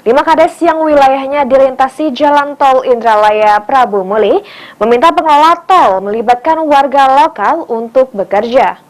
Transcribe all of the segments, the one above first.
5 kades yang wilayahnya dilintasi Jalan Tol Indralaya Prabu Muli meminta pengelola tol melibatkan warga lokal untuk bekerja.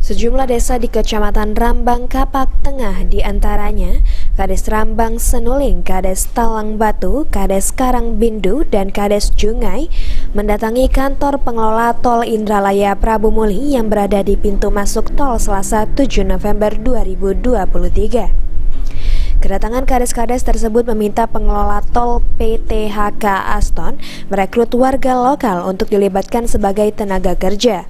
Sejumlah desa di Kecamatan Rambang Kapak Tengah diantaranya Kades Rambang Senuling, Kades Talang Batu, Kades Karangbindu, dan Kades Jungai mendatangi kantor pengelola tol Indralaya Prabu Muli yang berada di pintu masuk tol Selasa 7 November 2023. Kedatangan kades-kades tersebut meminta pengelola tol PT HK Aston merekrut warga lokal untuk dilibatkan sebagai tenaga kerja.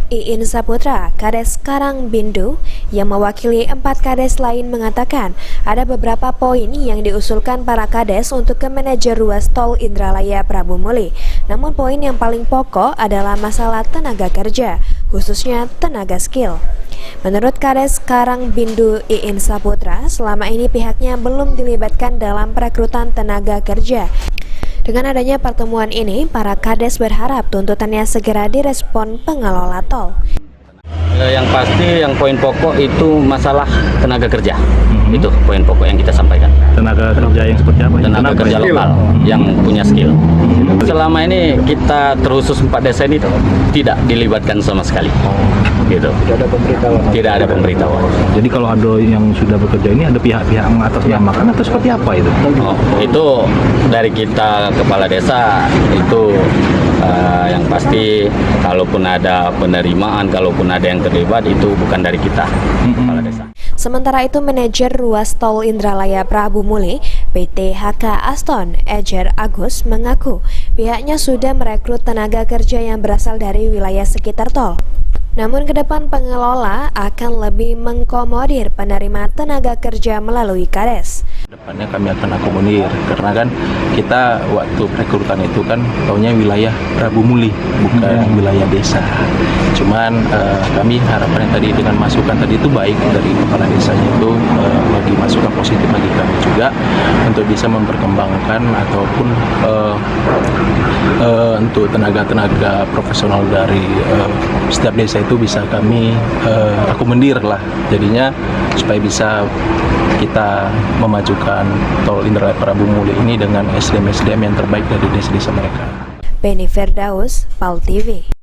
Iin Saputra, Kades Karangbindu, yang mewakili 4 kades lain mengatakan ada beberapa poin yang diusulkan para kades untuk ke manajer ruas tol Indralaya Prabu Muli. Namun poin yang paling pokok adalah masalah tenaga kerja, khususnya tenaga skill. Menurut Kades Karangbindu Iin Saputra, selama ini pihaknya belum dilibatkan dalam perekrutan tenaga kerja. Dengan adanya pertemuan ini, para kades berharap tuntutannya segera direspon pengelola tol. Yang pasti, yang poin pokok itu masalah tenaga kerja. Itu poin pokok yang kita sampaikan. Tenaga kerja yang seperti apa? Tenaga kerja lokal yang punya skill. Selama ini kita terusus 4 desa ini tidak dilibatkan sama sekali. Gitu. Tidak ada pemberitahuan. Jadi kalau ada yang sudah bekerja ini ada pihak-pihak mengatasnamakan atau seperti apa itu? Itu dari kita kepala desa itu yang pasti kalaupun ada penerimaan, kalaupun ada yang terlibat itu bukan dari kita kepala desa. Sementara itu, manajer ruas tol Indralaya Prabu Muli PT HK Aston, Ejer Agus, mengaku pihaknya sudah merekrut tenaga kerja yang berasal dari wilayah sekitar tol. Namun ke depan pengelola akan lebih mengkomodir penerima tenaga kerja melalui kades. Depannya kami akan akomodir karena kan kita waktu rekrutan itu kan taunya wilayah Prabu Muli bukan wilayah desa. Cuman kami harapannya tadi dengan masukan tadi itu baik dari kepala desanya itu bagi masukan positif bagi kami juga untuk bisa memperkembangkan ataupun untuk tenaga-tenaga profesional dari setiap desa itu bisa kami akomodir lah jadinya supaya bisa kita memajukan tol Indralaya Prabu Muli ini dengan SDM-SDM yang terbaik dari desa-desa mereka. Benny Firdaus, PAL TV.